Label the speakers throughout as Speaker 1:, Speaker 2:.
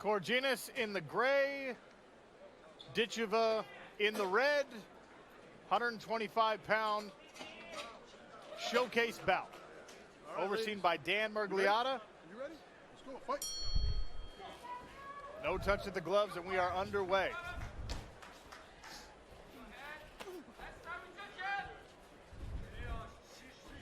Speaker 1: Corogenes in the gray, Ditcheva in the red, 125-pound showcase bout. Overseen by 𝗟𝗨𝗥𝗢𝗣𝗘.
Speaker 2: You ready? Let's go, fight.
Speaker 1: No touch at the gloves, and we are underway.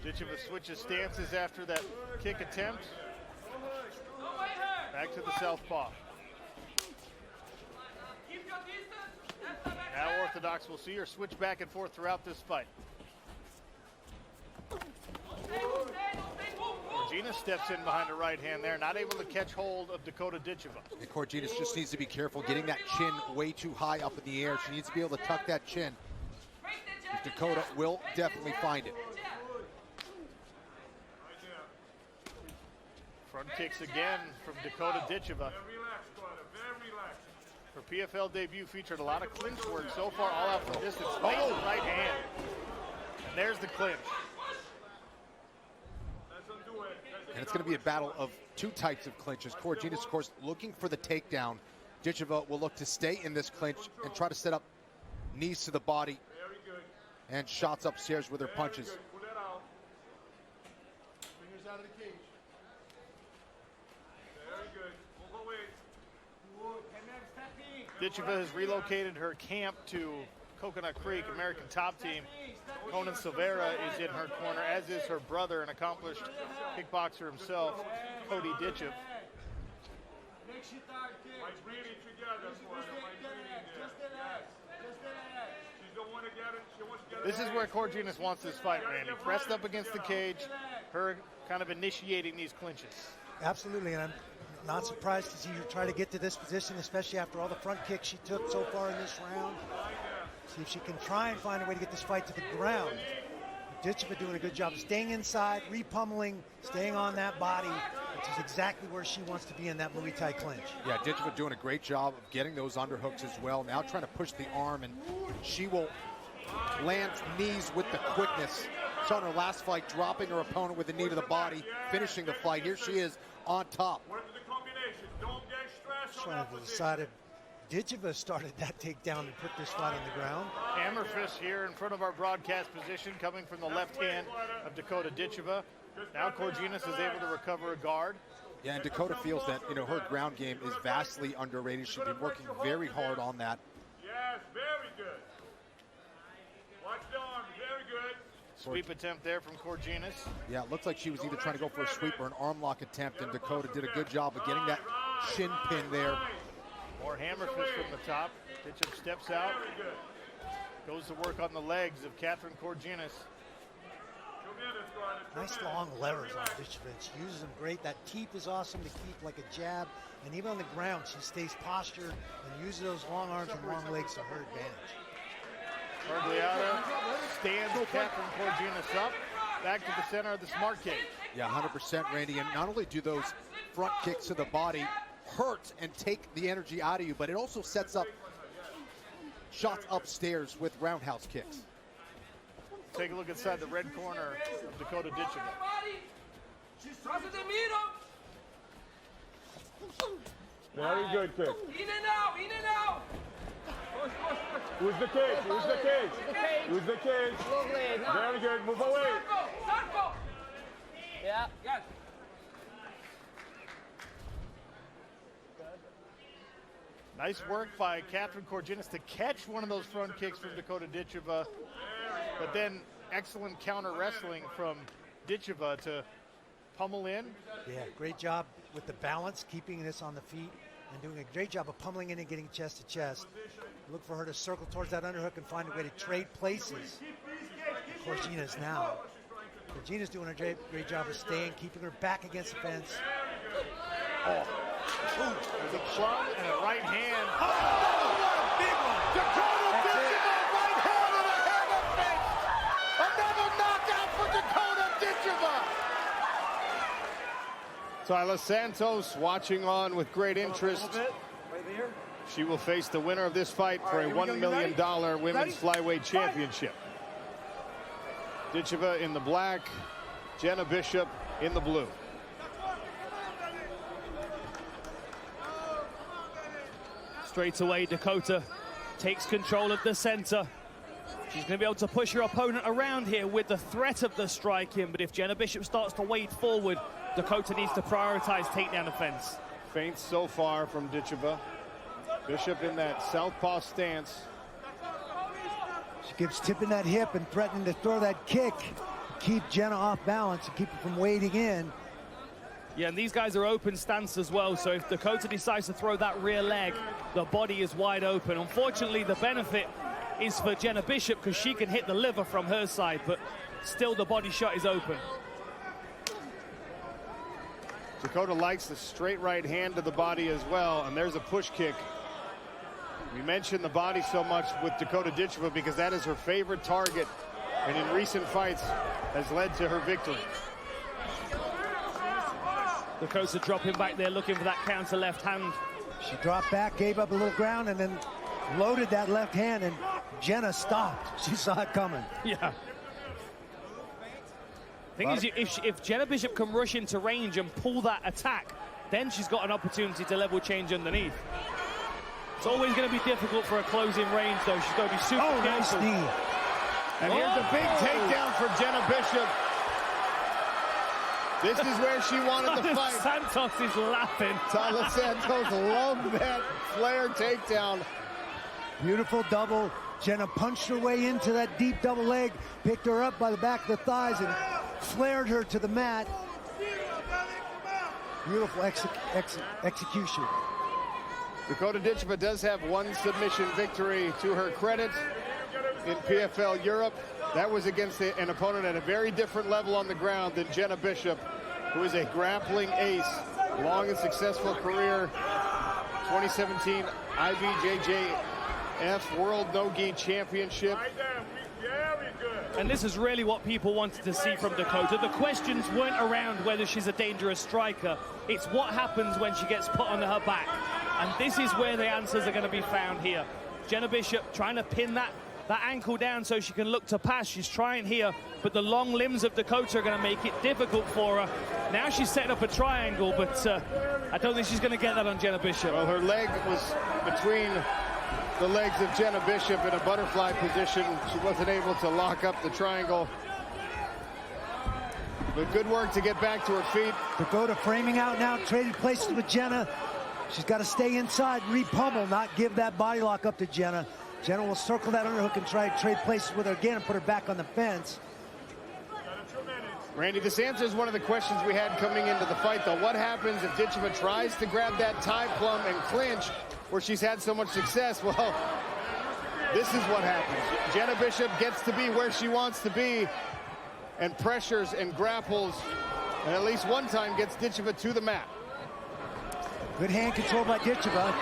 Speaker 1: Ditcheva switches stances after that kick attempt. Back to the southpaw. Now 𝗟𝗚𝗥𝗢𝗣𝗘 will see her switch back and forth throughout this fight. Corogenes steps in behind the right hand there, not able to catch hold of Dakota Ditcheva.
Speaker 3: And Corogenes just needs to be careful getting that chin way too high up in the air. She needs to be able to tuck that chin. Dakota will definitely find it.
Speaker 1: Front kicks again from Dakota Ditcheva. Her PFL debut featured a lot of clinch work so far, all out from distance. Oh, right hand. And there's the clinch.
Speaker 3: And it's going to be a battle of two types of clinches. Corogenes, of course, looking for the takedown. Ditcheva will look to stay in this clinch and try to set up knees to the body and shots upstairs with her punches.
Speaker 2: Fingers out of the cage. Very good. Move away.
Speaker 1: Ditcheva has relocated her camp to Coconut Creek. American top team Conan Silveira is in her corner, as is her brother, an accomplished kickboxer himself, Cody Ditcheva. This is where Corogenes wants this fight, Randy. Pressed up against the cage, her kind of initiating these clinches.
Speaker 4: Absolutely, and I'm not surprised to see her try to get to this position, especially after all the front kicks she took so far in this round. See if she can try and find a way to get this fight to the ground. Ditcheva doing a good job of staying inside, repummeling, staying on that body, which is exactly where she wants to be in that Muay Thai clinch.
Speaker 3: Yeah, Ditcheva doing a great job of getting those underhooks as well. Now trying to push the arm, and she will land knees with the quickness. Saw in her last fight dropping her opponent with a knee to the body, finishing the fight. Here she is on top.
Speaker 4: Trying to decide if Ditcheva started that takedown and put this fight on the ground.
Speaker 1: Hammer fist here in front of our broadcast position, coming from the left hand of Dakota Ditcheva. Now Corogenes is able to recover a guard.
Speaker 3: Yeah, and Dakota feels that, you know, her ground game is vastly underrated. She's been working very hard on that.
Speaker 2: Yes, very good. Watch the arm, very good.
Speaker 1: Sweep attempt there from Corogenes.
Speaker 3: Yeah, it looked like she was either trying to go for a sweep or an arm lock attempt, and Dakota did a good job of getting that shin pin there.
Speaker 1: More hammer fist from the top. Ditcheva steps out. Goes to work on the legs of Katherine Corogenes.
Speaker 4: Nice long levers on Ditcheva. She uses them great. That teep is awesome to keep like a jab. And even on the ground, she stays postured and uses those long arms and long legs to her advantage.
Speaker 1: 𝗟𝗚𝗥𝗢𝗣𝗘 stands Katherine Corogenes up. Back to the center of the smart cage.
Speaker 3: Yeah, 100%, Randy. And not only do those front kicks to the body hurt and take the energy out of you, but it also sets up shots upstairs with roundhouse kicks.
Speaker 1: Take a look inside the red corner of Dakota Ditcheva.
Speaker 2: Very good kick.
Speaker 5: In and out, in and out.
Speaker 2: Who's the cage? Who's the cage? Who's the cage? Very good. Move away.
Speaker 5: Sarko. Yeah. Yes.
Speaker 1: Nice work by Katherine Corogenes to catch one of those front kicks from Dakota Ditcheva, but then excellent counter wrestling from Ditcheva to pummel in.
Speaker 4: Yeah, great job with the balance, keeping this on the feet, and doing a great job of pummeling in and getting chest to chest. Look for her to circle towards that underhook and find a way to trade places. Corogenes now. Corogenes doing a great job of staying, keeping her back against the fence.
Speaker 1: Oh. There's a club and a right hand.
Speaker 4: Oh, what a big one!
Speaker 1: Dakota Ditcheva, right hand and a hammer fist! Another knockout for Dakota Ditcheva! 𝗟𝗨𝗥𝗢𝗣𝗘 Santos watching on with great interest. She will face the winner of this fight for a $1 million women's flyweight championship. Ditcheva in the black, Jena Bishop in the blue.
Speaker 6: Straight away, Dakota takes control of the center. She's going to be able to push her opponent around here with the threat of the striking, but if Jenna Bishop starts to wade forward, Dakota needs to prioritize takedown defense.
Speaker 1: Feints so far from Ditcheva. Bishop in that southpaw stance.
Speaker 4: She keeps tipping that hip and threatening to throw that kick, keep Jena off balance and keep her from wading in.
Speaker 6: Yeah, and these guys are open stance as well, so if Dakota decides to throw that rear leg, the body is wide open. Unfortunately, the benefit is for Jenna Bishop because she can hit the liver from her side, but still the body shot is open.
Speaker 1: Dakota likes the straight right hand to the body as well, and there's a push kick. We mentioned the body so much with Dakota Ditcheva because that is her favorite target, and in recent fights has led to her victory.
Speaker 6: Dakota dropping back there, looking for that counter left hand.
Speaker 4: She dropped back, gave up a little ground, and then loaded that left hand, and Jena stopped. She saw it coming.
Speaker 6: Yeah. Thing is, if Jenna Bishop can rush into range and pull that attack, then she's got an opportunity to level change underneath. It's always going to be difficult for a closing range, though. She's got to be super careful.
Speaker 4: Nice knee.
Speaker 1: And here's a big takedown for Jenna Bishop. This is where she wanted the fight.
Speaker 6: Santos is laughing.
Speaker 1: Tyler Santos loved that flare takedown.
Speaker 4: Beautiful double. Jena punched her way into that deep double leg, picked her up by the back of the thighs, and flared her to the mat. Beautiful execution.
Speaker 1: Dakota Ditcheva does have one submission victory to her credit in PFL Europe. That was against an opponent at a very different level on the ground than Jenna Bishop, who is a grappling ace. Long and successful career. 2017 IBJJF World No-Gi Championship.
Speaker 6: And this is really what people wanted to see from Dakota. The questions weren't around whether she's a dangerous striker. It's what happens when she gets put on her back. And this is where the answers are going to be found here. Jenna Bishop trying to pin that ankle down so she can look to pass. She's trying here, but the long limbs of Dakota are going to make it difficult for her. Now she's setting up a triangle, but I don't think she's going to get that on Jenna Bishop.
Speaker 1: Well, her leg was between the legs of Jenna Bishop in a butterfly position. She wasn't able to lock up the triangle. But good work to get back to her feet.
Speaker 4: Dakota framing out now, traded places with Jena. She's got to stay inside, re-pummel, not give that body lock up to Jena. Jena will circle that underhook and try to trade places with her again and put her back on the fence.
Speaker 1: Randy, this answers one of the questions we had coming into the fight, though. What happens if Ditcheva tries to grab that tie plum and clinch where she's had so much success? Well, this is what happens. Jenna Bishop gets to be where she wants to be and pressures and grapples, and at least one time gets Ditcheva to the mat.
Speaker 4: Good hand control by Ditcheva.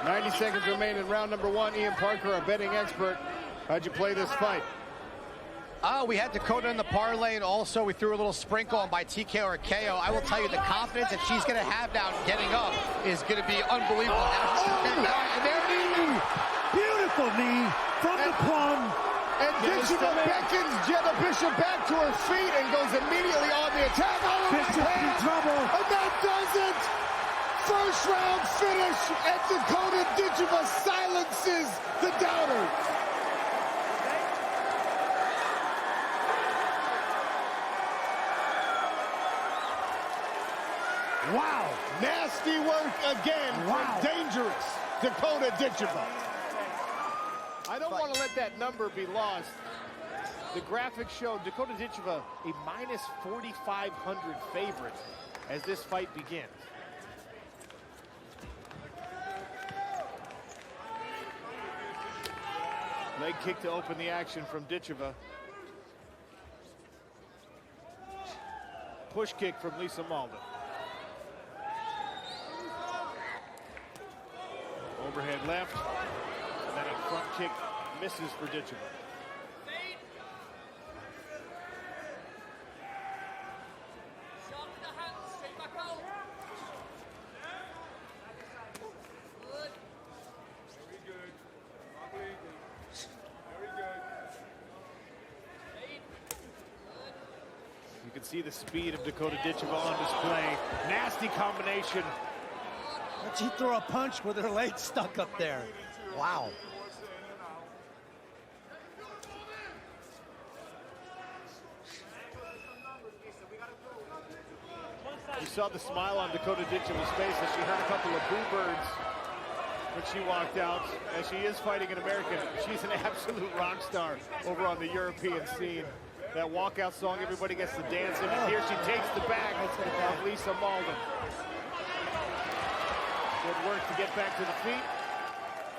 Speaker 1: 90 seconds remain in round number one. Ian Parker, our betting expert. How'd you play this fight?
Speaker 7: We had Dakota in the parlay, and also we threw a little sprinkle on by TK or KO. I will tell you, the confidence that she's going to have now getting up is going to be unbelievable.
Speaker 1: And there knee.
Speaker 4: Beautiful knee from the plum.
Speaker 1: And Ditcheva beckons Jenna Bishop back to her feet and goes immediately on the attack.
Speaker 4: Bishop in trouble.
Speaker 1: And that does it. First round finish, and Dakota Ditcheva silences the doubters. Wow. Nasty work again from dangerous Dakota Ditcheva. I don't want to let that number be lost. The graphics show Dakota Ditcheva a minus 4,500 favorite as this fight begins. Leg kick to open the action from Ditcheva. Push kick from Lisa Mauldin. Overhead left. And then a front kick misses for Ditcheva. see the speed of Dakota Ditcheva on display. Nasty combination.
Speaker 4: But she threw a punch with her leg stuck up there. Wow.
Speaker 1: You saw the smile on Dakota Ditcheva's face as she heard a couple of boo birds when she walked out. As she is fighting an American, she's an absolute rock star over on the European scene. That walkout song, everybody gets to dance in, and here she takes the bag of 𝗟𝗨𝗥𝗢𝗣𝗘. Good work to get back to the feet.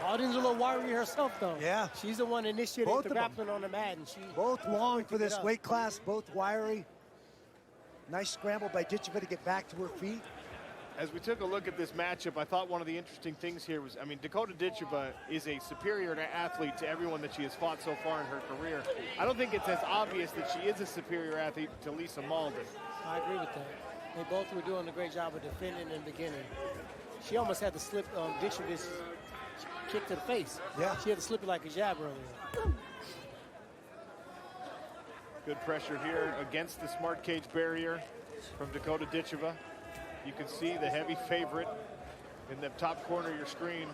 Speaker 8: Mauldin's a little wiry herself, though.
Speaker 4: Yeah.
Speaker 8: She's the one initiating
Speaker 4: Both
Speaker 8: the
Speaker 4: of them.
Speaker 8: grappling on the mat, and she
Speaker 4: Both long for this
Speaker 8: up.
Speaker 4: weight class, both wiry. Nice scramble by Ditcheva to get back to her feet.
Speaker 1: As we took a look at this matchup, I thought one of the interesting things here was, I mean, Dakota Ditcheva is a superior athlete to everyone that she has fought so far in her career. I don't think it's as obvious that she is a superior athlete to 𝗟𝗨𝗥𝗢𝗣𝗘.
Speaker 8: I agree with that. They both were doing a great job of defending in the beginning. She almost had to slip Ditcheva's kick to the face.
Speaker 4: Yeah.
Speaker 8: She had to slip it like a jab earlier.
Speaker 1: Good pressure here against the smart cage barrier from Dakota Ditcheva. You can see the heavy favorite in the top corner of your screen.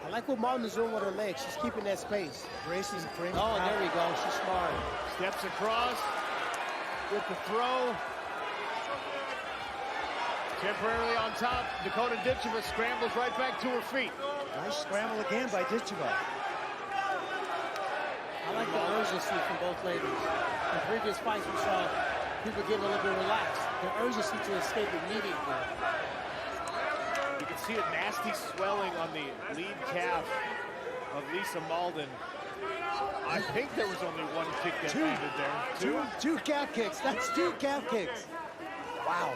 Speaker 8: I like what Mauldin is doing with her legs. She's keeping that space.
Speaker 4: Gracie's framing.
Speaker 8: Oh, there we go. She's smart.
Speaker 1: Steps across with the throw. Temporarily on top, Dakota Ditcheva scrambles right back to her feet.
Speaker 4: Nice scramble again by Ditcheva.
Speaker 8: I like the urgency from both ladies. In previous fights, we saw people getting a little bit relaxed. The urgency to escape immediately.
Speaker 1: You can see a nasty swelling on the lead calf of Lisa Mauldin. I think there was only one kick that landed there.
Speaker 4: Two calf kicks. That's two calf kicks. Wow.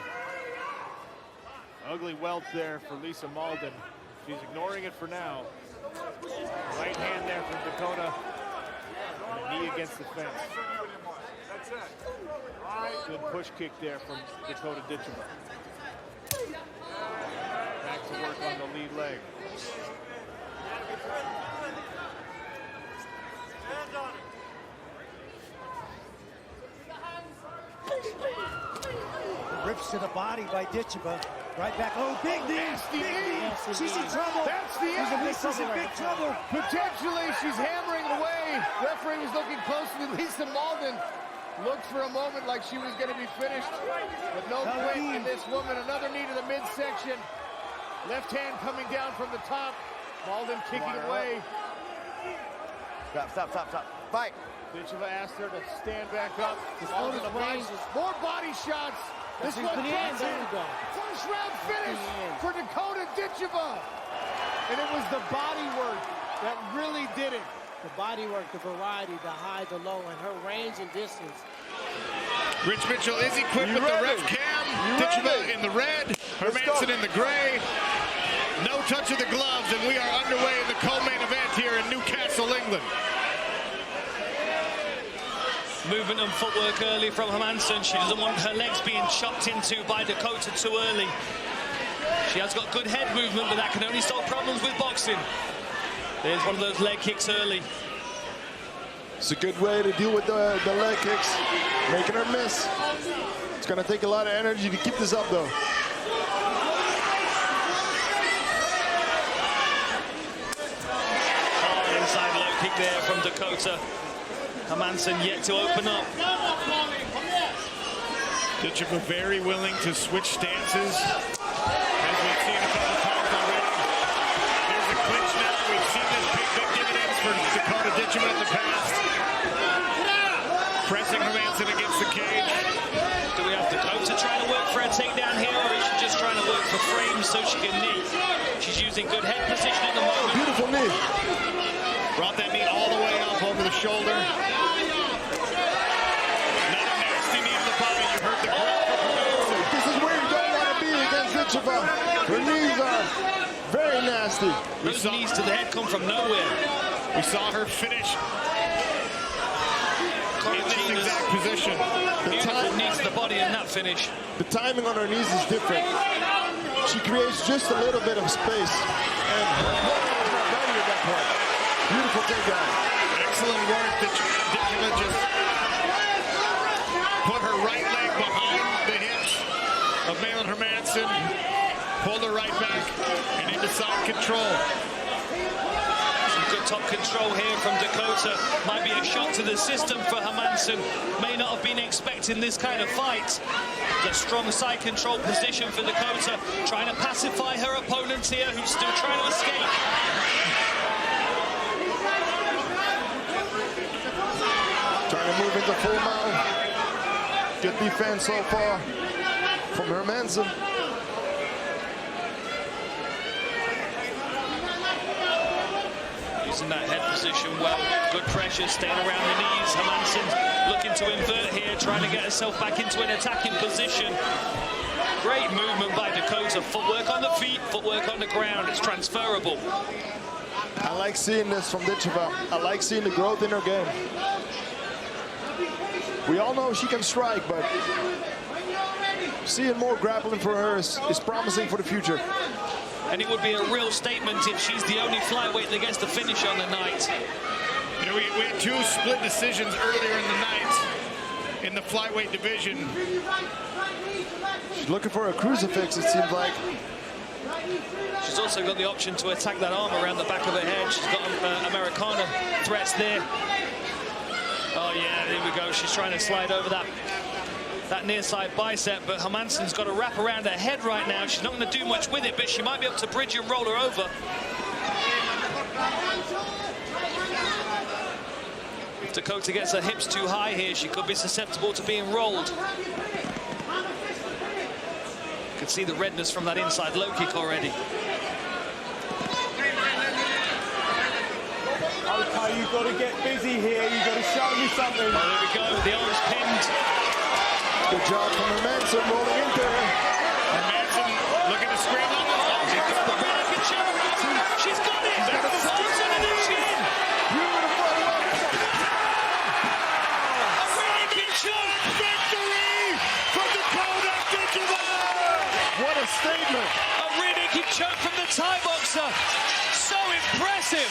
Speaker 1: Ugly welt there for Lisa Mauldin. She's ignoring it for now. Right hand there from Dakota. And a knee against the fence. Good push kick there from Dakota Ditcheva. Back to work on the lead leg.
Speaker 4: Rips to the body by Ditcheva. Right back. Oh, big knee.
Speaker 1: Nasty
Speaker 4: Big
Speaker 1: knee.
Speaker 4: knee. She's in trouble.
Speaker 1: That's the end.
Speaker 4: She's in big trouble.
Speaker 1: Potentially, she's hammering away. Referee was looking closely. Lisa Mauldin looked for a moment like she was going to be finished, but no quit in this woman. Another knee to the midsection. Left hand coming down from the top. Mauldin kicking away.
Speaker 7: Stop. Fight.
Speaker 1: Ditcheva asked her to stand back up.
Speaker 8: Mauldin
Speaker 1: More body shots. This one
Speaker 8: there we go.
Speaker 1: first round finish for Dakota Ditcheva. And it was the body work that really did it.
Speaker 8: The body work, the variety, the high, the low, and her range and distance.
Speaker 9: Rich Mitchell is equipped with the ref cam. Ditcheva in the red, Hermansson in the gray. No touch of the gloves, and we are underway in the co-main event here in Newcastle, England.
Speaker 6: Movement and footwork early from Hermansson. She doesn't want her legs being chopped into by Dakota too early. She has got good head movement, but that can only solve problems with boxing. There's one of those leg kicks early.
Speaker 2: It's a good way to deal with the leg kicks, making her miss. It's going to take a lot of energy to keep this up, though.
Speaker 6: Hard inside low kick there from Dakota. Hermansson yet to open up.
Speaker 9: Ditcheva very willing to switch stances, as we've seen a couple times already. There's a clinch now. We've seen this big dividends for Dakota Ditcheva in the past. Pressing Hermansson against the cage.
Speaker 6: Do we have Dakota trying to work for a takedown here, or is she just trying to work for frames so she can knee? She's using good head position at the moment.
Speaker 2: Beautiful knee.
Speaker 9: Brought that knee all the way up over the shoulder. Another nasty knee to the body. You heard the crowd.
Speaker 2: This is where you don't want to be against Ditcheva. Her knees are very nasty.
Speaker 6: Those knees to the head come from nowhere.
Speaker 9: We saw her finish in this exact position.
Speaker 6: Beautiful knees to the body in that finish.
Speaker 2: The timing on her knees is different. She creates just a little bit of space. And Malin was not ready at that point. Beautiful takedown.
Speaker 9: Excellent work. Ditcheva just Hermansson pulled her right back and into side control.
Speaker 6: Some good top control here from Dakota. Might be a shock to the system for Hermansson. May not have been expecting this kind of fight. The strong side control position for Dakota, trying to pacify her opponent here, who's still trying to escape.
Speaker 2: Trying to move into full mount. Good defense so far from Hermansson.
Speaker 6: Using that head position well. Good pressure, staying around the knees. Hermansson looking to invert here, trying to get herself back into an attacking position. Great movement by Dakota. Footwork on the feet, footwork on the ground. It's transferable.
Speaker 2: I like seeing this from Ditcheva. I like seeing the growth in her game. We all know she can strike, but seeing more grappling for her is promising for the future.
Speaker 6: And it would be a real statement if she's the only flyweight that gets the finish on the night.
Speaker 9: You know, we had 2 split decisions earlier in the night in the flyweight division.
Speaker 2: She's looking for a crucifix, it seems like.
Speaker 6: She's also got the option to attack that arm around the back of her head. She's got Americana threats there. Oh yeah, there we go. She's trying to slide over that near side bicep, but Hermansson's got a wrap around her head right now. She's not going to do much with it, but she might be able to bridge and roll her over. If Dakota gets her hips too high here, she could be susceptible to being rolled. You can see the redness from that inside low kick already.
Speaker 10: Okay, you've got to get busy here. You've got to show me something.
Speaker 6: Oh, there we go. The arm's pinned.
Speaker 2: Good job from Hermansson rolling into her.
Speaker 9: Hermansson looking to scramble.
Speaker 6: She's got the American choke. She's got it. Palms under the chin.
Speaker 2: Beautiful.
Speaker 6: American choke.
Speaker 9: Victory from Dakota Ditcheva.
Speaker 2: What a statement.
Speaker 6: A rear naked choke from the Thai boxer. So impressive.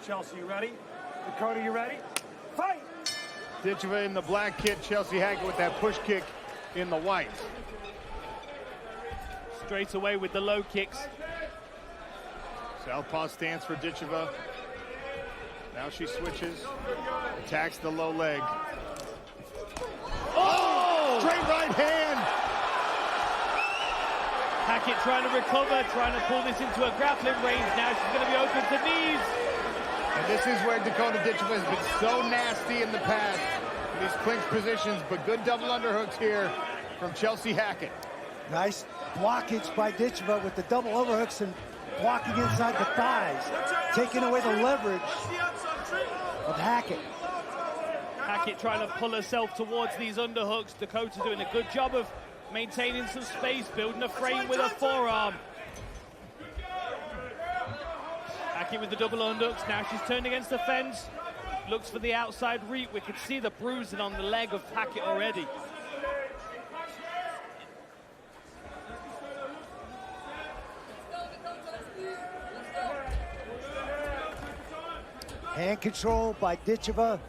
Speaker 10: Chelsea, you ready? Dakota, you ready? Fight!
Speaker 1: Ditcheva in the black kit, Chelsea Hackett with that push kick in the white.
Speaker 6: Straight away with the low kicks.
Speaker 1: Southpaw stance for Ditcheva. Now she switches, attacks the low leg. Oh! Straight right hand!
Speaker 6: Hackett trying to recover, trying to pull this into a grappling range. Now she's going to be open to knees.
Speaker 1: And this is where Dakota Ditcheva has been so nasty in the past. These clinch positions, but good double underhooks here from Chelsea Hackett.
Speaker 4: Nice blockage by Ditcheva with the double overhooks and blocking inside the thighs, taking away the leverage of Hackett.
Speaker 6: Hackett trying to pull herself towards these underhooks. Dakota doing a good job of maintaining some space, building a frame with her forearm. Hackett with the double underhooks. Now she's turned against the fence. Looks for the outside reap. We can see the bruising on the leg of Hackett already.
Speaker 4: Hand control by Ditcheva.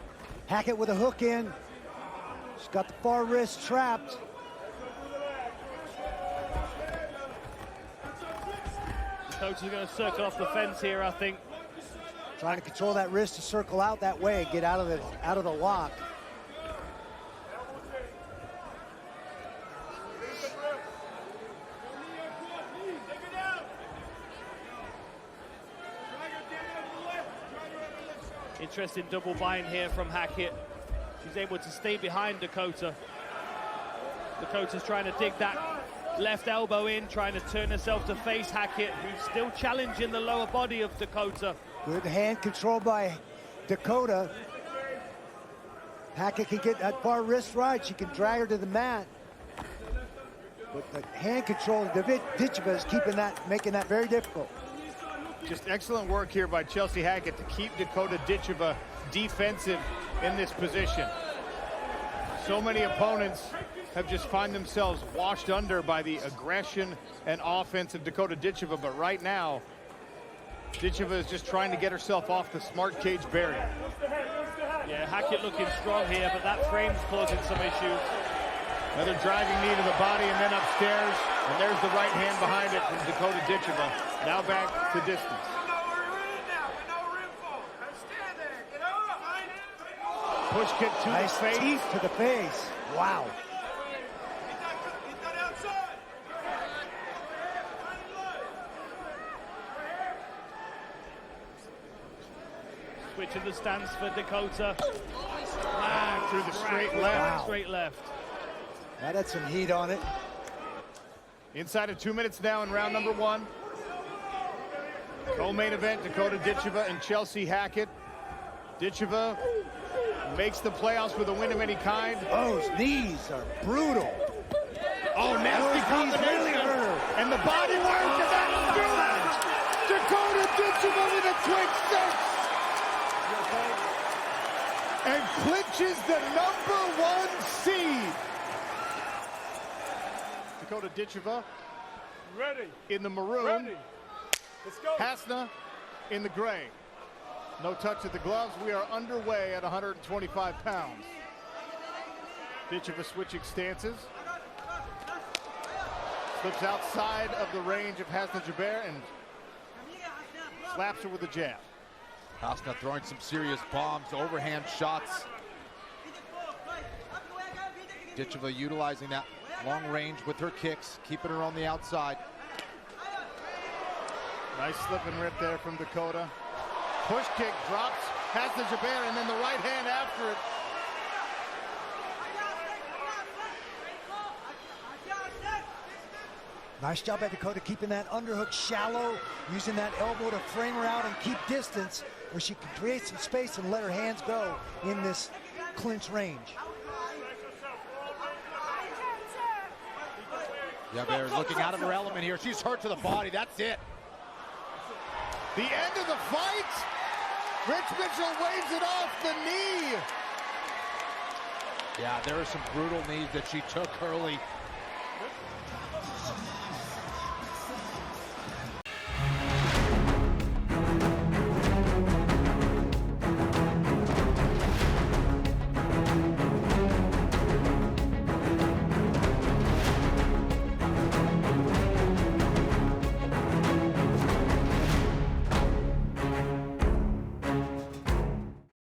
Speaker 4: Hackett with a hook in. She's got the far wrist trapped.
Speaker 6: Dakota's going to circle off the fence here, I think.
Speaker 4: Trying to control that wrist to circle out that way and get out of the lock.
Speaker 6: Interesting double bind here from Hackett. She's able to stay behind Dakota. Dakota's trying to dig that left elbow in, trying to turn herself to face Hackett, who's still challenging the lower body of Dakota.
Speaker 4: Good hand control by Dakota. Hackett can get that far wrist right. She can drag her to the mat. But the hand control of Ditcheva is keeping that, making that very difficult.
Speaker 1: Just excellent work here by Chelsea Hackett to keep Dakota Ditcheva defensive in this position. So many opponents have just find themselves washed under by the aggression and offense of Dakota Ditcheva, but right now, Ditcheva is just trying to get herself off the smart cage barrier.
Speaker 6: Yeah, Hackett looking strong here, but that frame's causing some issues.
Speaker 1: Another driving knee to the body and then upstairs. And there's the right hand behind it from Dakota Ditcheva. Now back to distance. Push kick to
Speaker 4: nice
Speaker 1: the face.
Speaker 4: Teeth to the face. Wow.
Speaker 6: Switching the stance for Dakota.
Speaker 1: Through the straight left.
Speaker 4: Wow.
Speaker 6: Straight left.
Speaker 4: That had some heat on it.
Speaker 1: Inside of 2 minutes now in round number 1. Co-main event, Dakota Ditcheva and Chelsea Hackett. Ditcheva makes the playoffs with a win of any kind.
Speaker 4: Those knees are brutal.
Speaker 1: Oh, nasty combination.
Speaker 4: Really hurt her.
Speaker 1: And the body work, and that'll do it. Dakota Ditcheva with a quick 6. And clinches the #1 seed. Dakota Ditcheva
Speaker 10: Ready.
Speaker 1: in the maroon.
Speaker 10: Ready. Let's go.
Speaker 1: Hassna in the gray. No touch of the gloves. We are underway at 125 pounds. Ditcheva switching stances. Slips outside of the range of Hassna 𝗟𝗡𝗏 and slaps her with a jab.
Speaker 3: Hassna throwing some serious bombs, overhand shots. Ditcheva utilizing that long range with her kicks, keeping her on the outside.
Speaker 1: Nice slip and rip there from Dakota. Push kick drops Hassna 𝗟𝗏𝗏 and then the right hand after it.
Speaker 4: Nice job by Dakota keeping that underhook shallow, using that elbow to frame her out and keep distance where she can create some space and let her hands go in this clinch range.
Speaker 3: 𝗟𝗏𝗏 looking out of her element here. She's hurt to the body. That's it.
Speaker 1: The end of the fight. Rich Mitchell waves it off the knee.
Speaker 3: Yeah, there are some brutal knees that she took early.